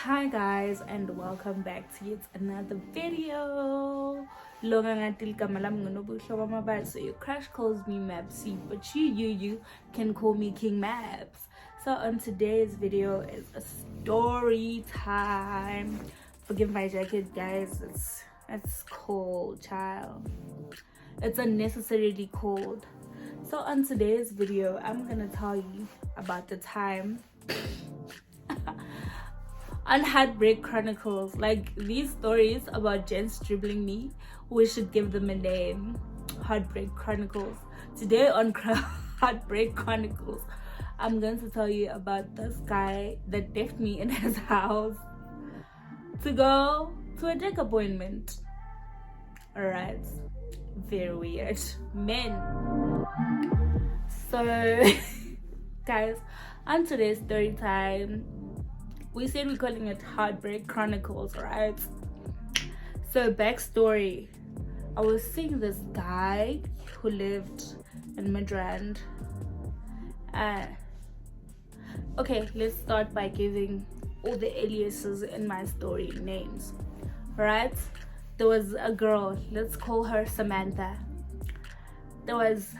Hi guys, and welcome back to yet another video. So your crush calls me Mabsy, but you can call me KingMabs. So on today's video is a story time. Forgive my jacket, guys. It's cold, child. It's unnecessarily cold. So on today's video, I'm gonna tell you about the time on Heartbreak Chronicles. Like, these stories about gents dribbling me, we should give them a name. Heartbreak Chronicles. Today on Heartbreak Chronicles, I'm going to tell you about this guy that left me in his house to go to a dick appointment. Alright, very weird. Men. So guys, on today's story time, we said we're calling it Heartbreak Chronicles, right? So backstory, I was seeing this guy who lived in Midrand. Okay, let's start by giving all the aliases in my story names, right? There was a girl, let's call her Samantha. There was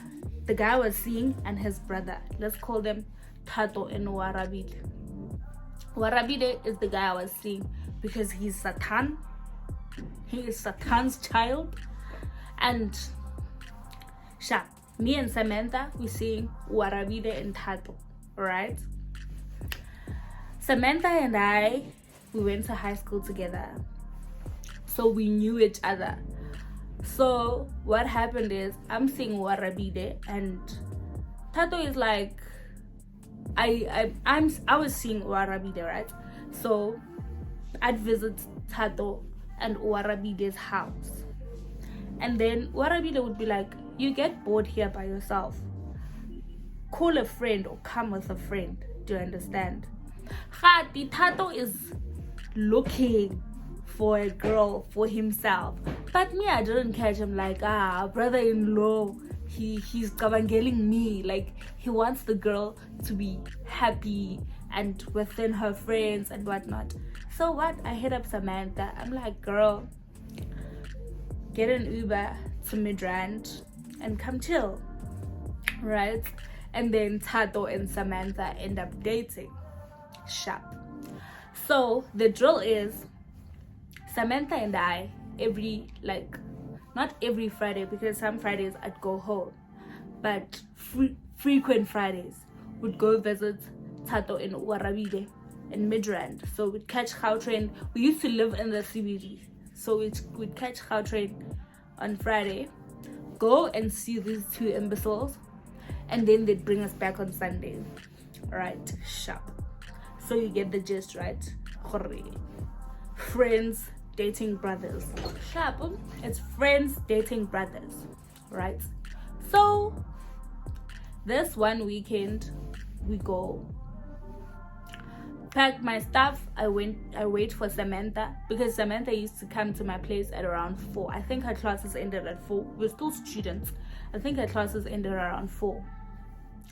the guy I was seeing and his brother, let's call them Tato and Warabile. Warabile is the guy I was seeing because he's Satan. He is Satan's child. And me and Samantha, we're seeing Warabile and Tato, alright? Samantha and I, we went to high school together, so we knew each other. So what happened is, I'm seeing Warabile and Tato is like, I was seeing Warabile, right? So I'd visit Tato and Warabile's house, and then Warabile would be like, you get bored here by yourself, call a friend or come with a friend. Do you understand? The Tato is looking for a girl for himself, but me, I didn't catch him. Like, brother-in-law, he's cabangeling me. Like, he wants the girl to be happy and within her friends and whatnot. So what, I hit up Samantha. I'm like, girl, get an Uber to Midrand and come chill, right? And then Tato and Samantha end up dating. Sharp. So the drill is, Samantha and I, not every Friday, because some Fridays I'd go home, but frequent Fridays would go visit Tato in Warabile in Midrand. So we'd catch Gautrain. We used to live in the CBD, so we'd catch Gautrain on Friday, go and see these two imbeciles, and then they'd bring us back on Sunday. Right, sharp. So you get the gist, right? Friends dating brothers. Sharp. It's friends dating brothers, right? So this one weekend, we go, pack my stuff. I wait for Samantha, because Samantha used to come to my place at around 4. I think her classes ended at 4. We're still students. I think her classes ended around 4.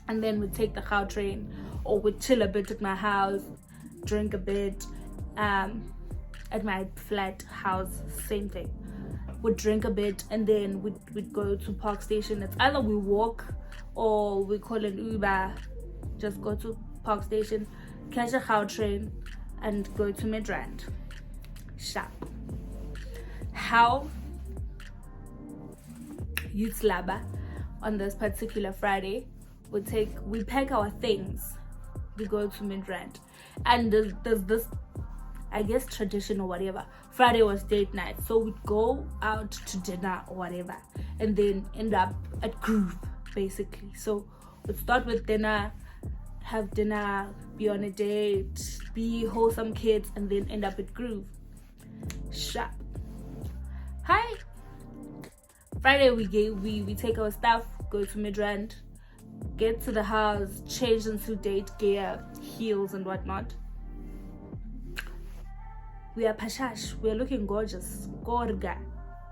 And then we'd take the car train, or we'd chill a bit at my house, drink a bit. At my flat house, same thing. We'd drink a bit, and then we'd go to Park Station. It's either we walk or we call an Uber. Just go to Park Station, catch a car train, and go to Midrand. Sharp. How Youth Laba on this particular Friday, we pack our things, we go to Midrand, and there's this, I guess, tradition or whatever. Friday was date night, so we'd go out to dinner or whatever, and then end up at Groove, basically. So we'd start with dinner, have dinner, be on a date, be wholesome kids, and then end up at Groove. Sharp. Hi. Friday we take our stuff, go to Midrand, get to the house, change into date gear, heels and whatnot. We are pashash, we are looking gorgeous, gorga.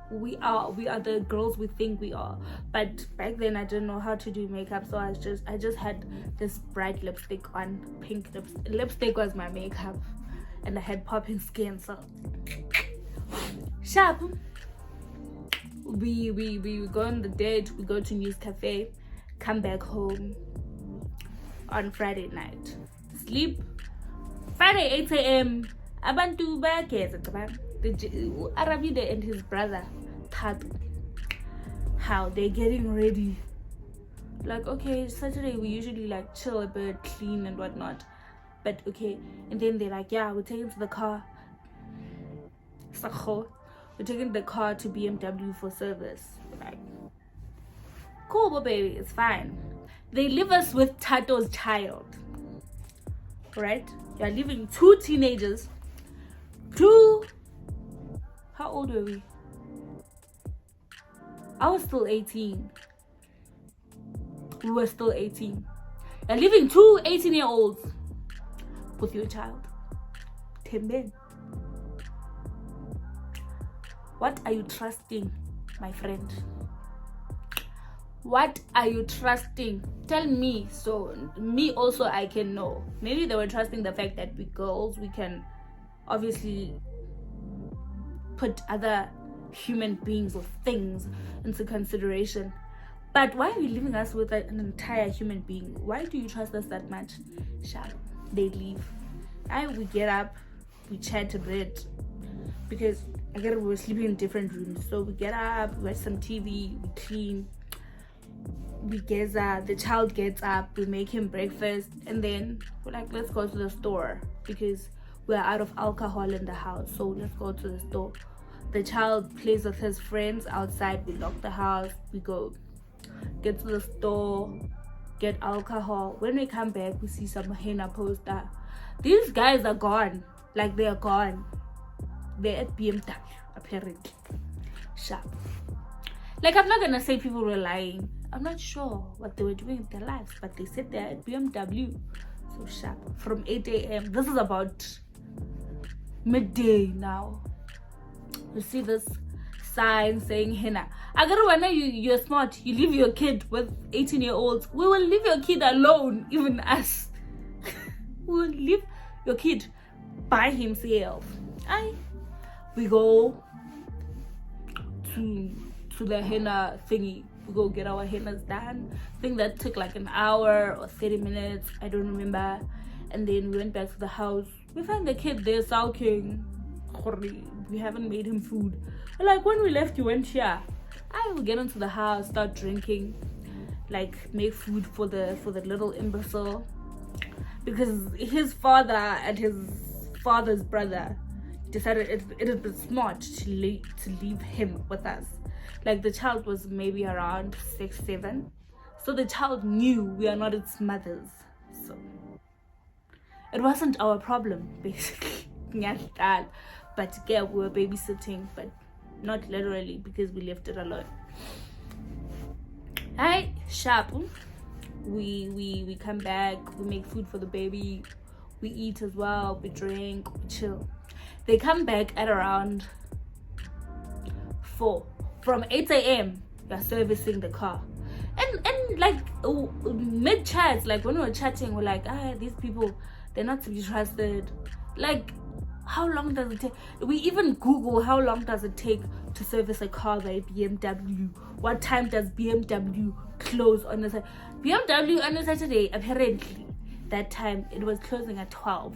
We are the girls we think we are. But back then I didn't know how to do makeup, so I just had this bright lipstick on, pink lipstick was my makeup. and I had popping skin, so sharp. We go on the date, we go to News Cafe, come back home on Friday night, sleep. Friday 8 a.m. Abantu bayageza cabang. Arabide and his brother Tatu, how they're getting ready. Like, okay, Saturday we usually like chill a bit, clean and whatnot, but okay. And then they're like, yeah, we're taking to the car. We're taking the car to BMW for service. Like, cool, but baby, it's fine. They leave us with Tato's child, right? You're leaving 2 teenagers. 2. How old were we? I was still 18. We were still 18. You're leaving 2 18-year-olds with your child. Temben. What are you trusting, my friend? What are you trusting? Tell me, so me also I can know. Maybe they were trusting the fact that we girls, we can obviously put other human beings or things into consideration. But why are you leaving us with an entire human being? Why do you trust us that much? Shall they leave? We get up, we chat a bit, because again we were sleeping in different rooms. So we get up, we watch some TV, we clean, we gather, the child gets up, we make him breakfast, and then we're like, let's go to the store because we're out of alcohol in the house, so let's go to the store. The child plays with his friends outside, we lock the house, we go get to the store, get alcohol. When we come back, we see some henna poster. These guys are gone. Like, they are gone. They're at BMW, apparently. Sharp. Like, I'm not gonna say people were lying. I'm not sure what they were doing in their lives, but they said they're at BMW. So sharp. From 8 a.m. This is about midday now. You see this sign saying henna. Agarwana, you're smart. You leave your kid with 18-year-olds. We will leave your kid alone, even us. We will leave your kid by himself. We go to the henna thingy. We go get our hennas done. I think that took like an hour or 30 minutes. I don't remember. And then we went back to the house. We found the kid there sulking. We haven't made him food. Like, when we left, you went here. I will get into the house, start drinking, like make food for the little imbecile, because his father and his father's brother decided it would be smart to leave him with us. Like, the child was maybe around 6, 7, so the child knew we are not its mothers, so it wasn't our problem basically. But yeah, we were babysitting, but not literally, because we left it alone. Hi, sharp. We come back, we make food for the baby, we eat as well, we drink, we chill. They come back at around 4. From 8 a.m. you're servicing the car, and like mid chats, like when we were chatting, we're like, these people, they're not to be trusted. Like, how long does it take? We even Google how long does it take to service a car by BMW. What time does BMW close on a Saturday? BMW on a Saturday, apparently that time it was closing at 12.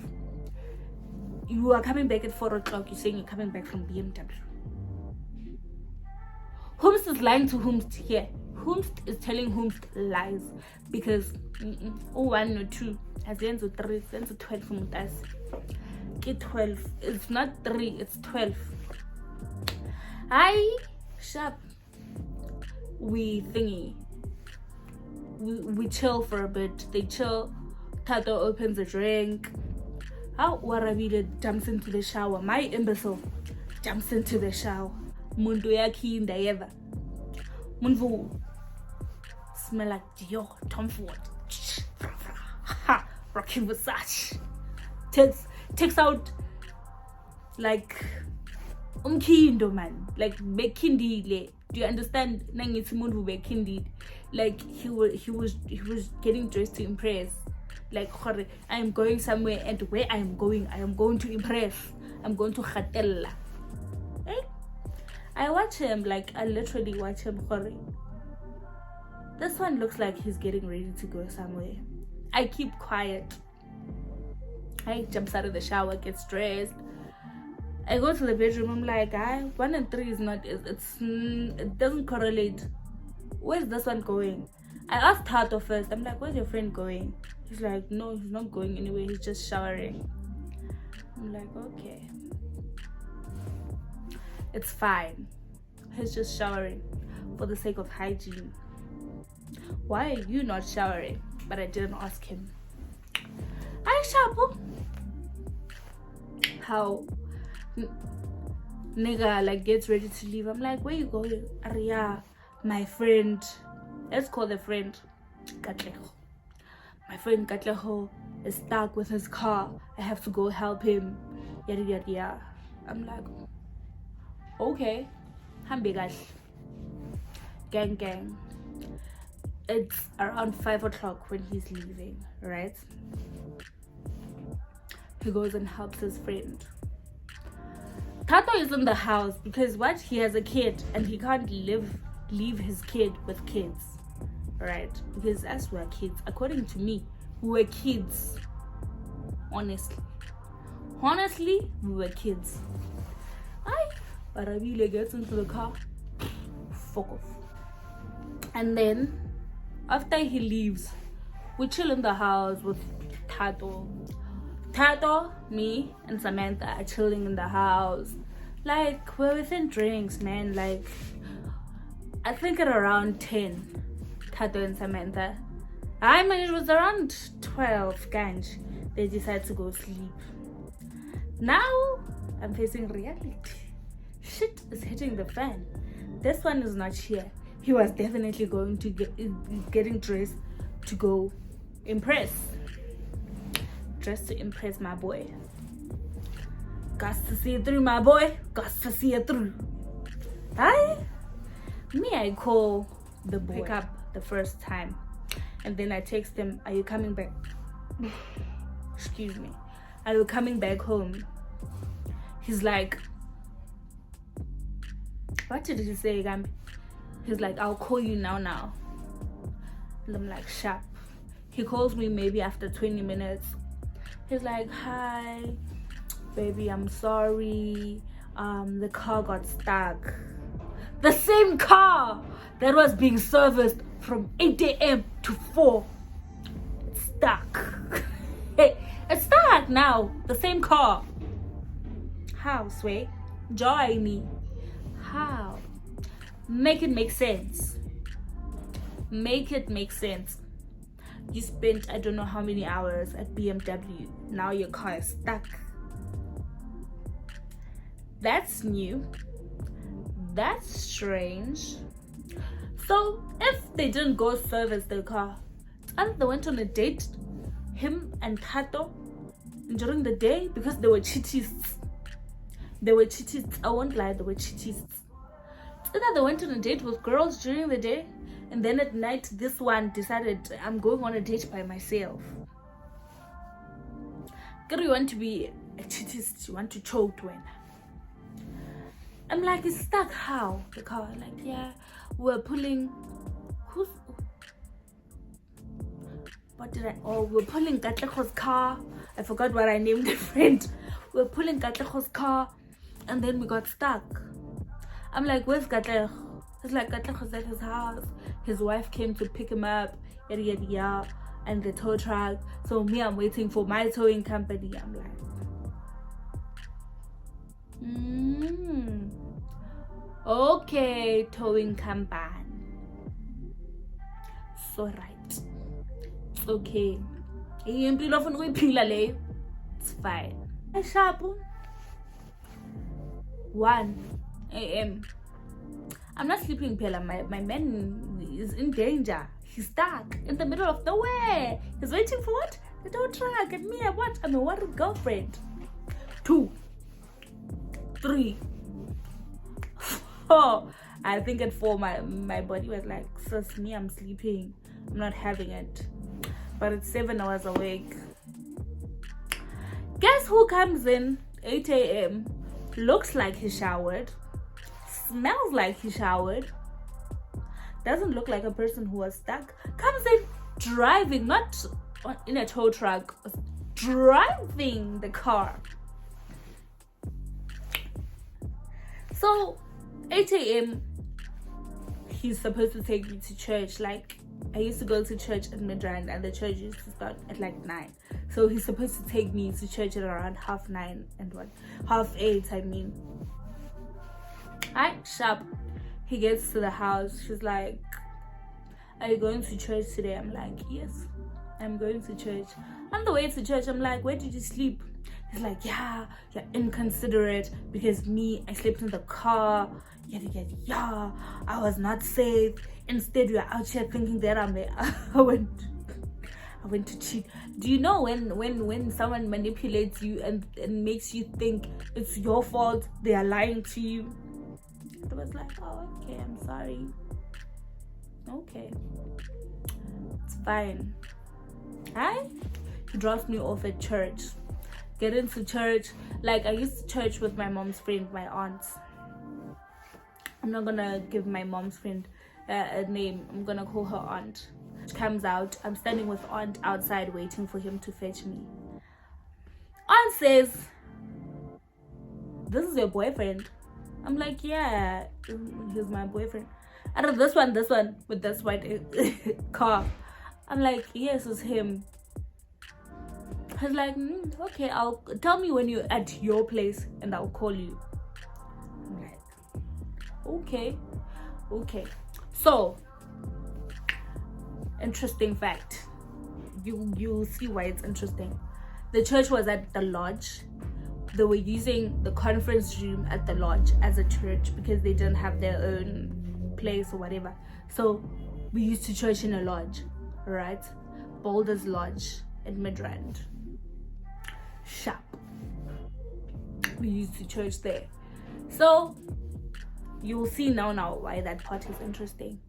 You are coming back at 4 o'clock. You're saying you're coming back from BMW. Whomst is lying to whomst here. Whomst is telling whomst lies, because 1 or 2 as the ends with 3, ends with 12 from us. 12. It's not 3, it's 12. Sharp. We chill for a bit. They chill. Tato opens a drink. How Warabile jumps into the shower. My imbecile jumps into the shower. Mundu yaki in the ever. Mundu smell like Dior, Tom Ford. Ha! Rocky Versace. Takes out like umkindo, man, like bekindi. Do you understand? Nangitsi mundu bekindi. Like he was getting dressed to impress. like I am going somewhere, and where I am going to impress, I'm going to khatella. Eh? I watch him, like I literally watch him. This one looks like he's getting ready to go somewhere. I keep quiet. I jump out of the shower, get dressed. I go to the bedroom. I'm like, 1 and 3 is not. It doesn't correlate. Where's this one going? I asked Tato first. I'm like, where's your friend going? He's like, no, he's not going anywhere. He's just showering. I'm like, okay, it's fine. He's just showering for the sake of hygiene. Why are you not showering? But I didn't ask him. I shabu. How nigga like gets ready to leave. I'm like, where you going? Aria, my friend. Let's call the friend Katleho. My friend Katleho is stuck with his car. I have to go help him. Yada yada yada. I'm like, okay. Hambigash. Gang. It's around 5 o'clock when he's leaving, right? He goes and helps his friend. Tato is in the house because he has a kid and he can't leave his kid with kids, right? Because as we're kids, according to me, we were kids. Honestly, we were kids. Barabile gets into the car, fuck off. And then after he leaves, we chill in the house with Tato, me, and Samantha are chilling in the house. Like, we're within drinks, man. Like, I think at around 10, Tato and Samantha. I mean, it was around 12, ganj. They decide to go sleep. Now, I'm facing reality. Shit is hitting the fan. This one is not here. He was definitely going to getting dressed to go impress. Dressed to impress my boy. Got to see it through, my boy. Got to see it through. I call the boy. Pick up the first time. And then I text him, are you coming back? Excuse me. Are you coming back home? He's like, what did he say, Gambi? He's like, I'll call you now. And I'm like, sharp. He calls me maybe after 20 minutes. He's like, hi, baby, I'm sorry. The car got stuck. The same car that was being serviced from 8 a.m. to 4. It's stuck. It's stuck now. The same car. How, Sway? Join me. How? Make it make sense. Make it make sense. You spent I don't know how many hours at BMW. Now your car is stuck. That's new. That's strange. So if they didn't go service the car, and they went on a date, him and Tato, during the day, because they were cheatists. I won't lie, they were cheatists. Either they went on a date with girls during the day, and then at night this one decided, I'm going on a date by myself. Because you want to be a cheatist, you want to choke when. I'm like, it's stuck. How? The car, like, yeah, we're pulling. We're pulling Katleho's car. I forgot what I named the friend. We're pulling Katleho's car, and then we got stuck. I'm like, where's Katleho? It's like Katleho's at his house. His wife came to pick him up, yada yada yada, and the tow truck. So me, I'm waiting for my towing company. I'm like, okay, towing company. So right. It's okay. It's fine. Sharp. 1 a.m. I'm not sleeping, Pella. My man is in danger. He's stuck in the middle of nowhere. He's waiting for what? The tow truck. And me, I'm a worried girlfriend. 2, 3, 4. I think at 4 my body was like, sis, me, I'm sleeping. I'm not having it. but at 7 I was awake. Guess who comes in 8 a.m., looks like he showered, smells like he showered, doesn't look like a person who was stuck, comes in driving, not in a tow truck, driving the car. So 8 a.m. he's supposed to take me to church. Like, I used to go to church at Midrand, and the church used to start at like 9. So he's supposed to take me to church at around 9:30 and 8:30. I mean, sharp. He gets to the house. She's like, "Are you going to church today?" I'm like, "Yes, I'm going to church." On the way to church, I'm like, "Where did you sleep?" He's like, "Yeah, you're inconsiderate because I slept in the car. Yeah, I was not safe. Instead, you're out here thinking that I went to cheat." Do you know when someone manipulates you and makes you think it's your fault, they are lying to you? I was like, "Oh, okay, I'm sorry. Okay, it's fine." He drops me off at church. Get into church. Like, I used to church with my mom's friend, my aunt. I'm not gonna give my mom's friend a name. I'm gonna call her aunt. She comes out. I'm standing with aunt outside waiting for him to fetch me. Aunt says, "This is your boyfriend?" I'm like, "Yeah, he's my boyfriend." And this one with this white car. I'm like, "Yes, it's him." He's like, "Okay, I'll tell me when you're at your place and I'll call you." I'm like, okay. So, interesting fact. You'll see why it's interesting. The church was at the lodge. They were using the conference room at the lodge as a church because they didn't have their own place or whatever. So we used to church in a lodge, right? Boulder's Lodge in Midrand. Sharp. We used to church there. So you'll see now why that part is interesting.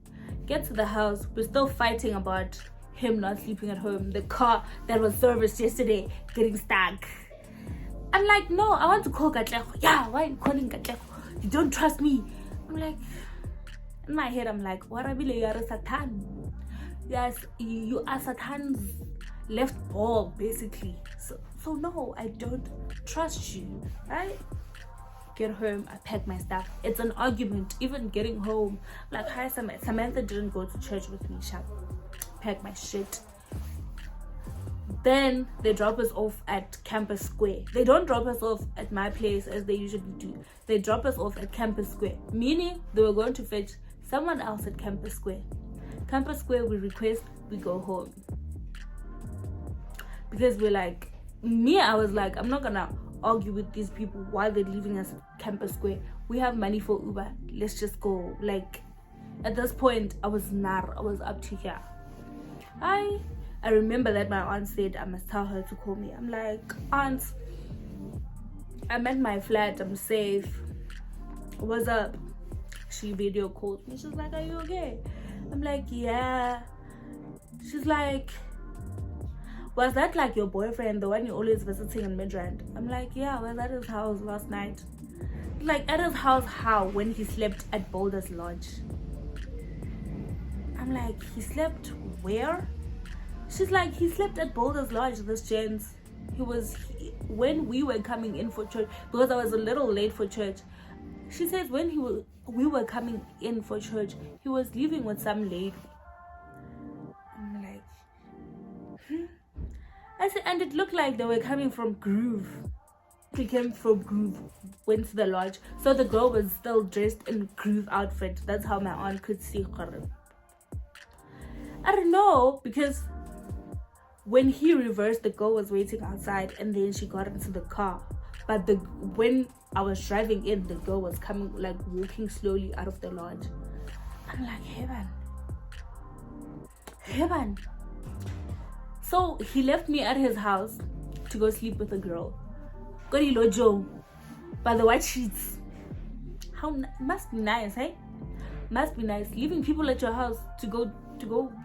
Get to the house. We're still fighting about him not sleeping at home. The car that was serviced yesterday getting stuck. I'm like, "No, I want to call Katlego." "Yeah, why are you calling Katlego? You don't trust me." I'm like, in my head, I'm like, "Warabile, you are a Satan. Yes, you are Satan's left ball, basically. So no, I don't trust you." Right? Get home, I pack my stuff. It's an argument, even getting home. Like, "Hi, Samantha didn't go to church with me." Sharp. Pack my shit. Then they drop us off at Campus Square. They don't drop us off at my place as they usually do. They drop us off at Campus Square, meaning they were going to fetch someone else at Campus Square. Campus Square, we request, we go home. Because we're like, I was like, I'm not gonna argue with these people while they're leaving us at Campus Square. We have money for Uber. Let's just go. Like, at this point, I was up to here. I remember that my aunt said I must tell her to call me. I'm like, "Aunt, I'm at my flat. I'm safe. What's up?" She video called me. She's like, "Are you okay?" I'm like, "Yeah." She's like, "Was that like your boyfriend, the one you're always visiting in Midrand?" I'm like, "Yeah, I was at his house last night." Like, at his house how? When he slept at Boulder's Lodge. I'm like, "He slept where?" She's like, "He slept at Boulder's Lodge, this gents. When we were coming in for church, because I was a little late for church." She says when we were coming in for church, he was leaving with some lady. I'm like, I said, and it looked like they were coming from Groove. They came from Groove, went to the lodge. So the girl was still dressed in Groove outfit. That's how my aunt could see her. I don't know, because when he reversed, the girl was waiting outside and then she got into the car. But when I was driving in, the girl was coming, like, walking slowly out of the lodge. I'm like, heaven. So he left me at his house to go sleep with a girl. Gori Lojo, by the white sheets. Must be nice, hey? Must be nice leaving people at your house to go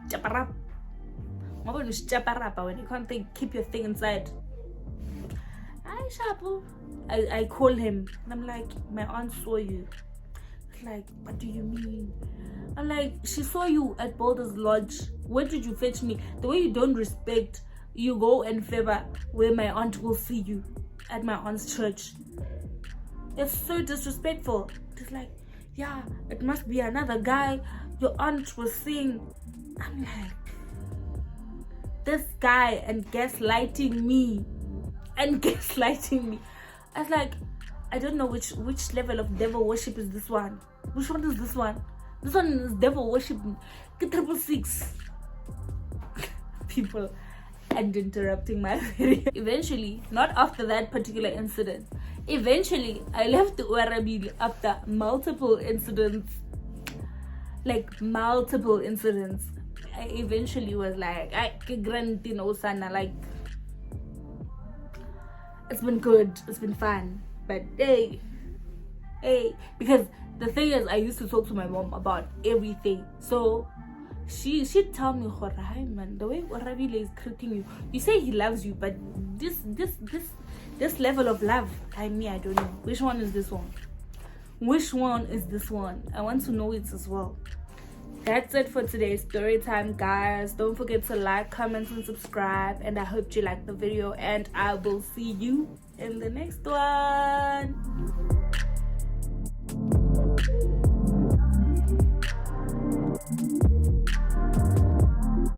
chaparap. when you can't think, keep your thing inside. I call him and I'm like, my aunt saw you. He's like, what do you mean? I'm like, she saw you at Boulder's Lodge. Where did you fetch me? The way you don't respect, you go and favor where my aunt will see you, at my aunt's church. It's so disrespectful. It's like, yeah, it must be another guy your aunt was seeing. I'm like, this guy and gaslighting me. I was like, I don't know which level of devil worship is this one. Which one is this one? This one is devil worship 666 people and interrupting my video. Eventually, not after that particular incident, eventually I left Warabile after multiple incidents. I eventually was like, it's been good, it's been fun, but hey, because the thing is, I used to talk to my mom about everything, so she'd tell me, "Hi man, the way Warabile is treating you say he loves you, but this level of love, I don't know. Which one is this one? I want to know it as well." That's it for today's story time, guys. Don't forget to like, comment, and subscribe. And I hope you liked the video. And I will see you in the next one.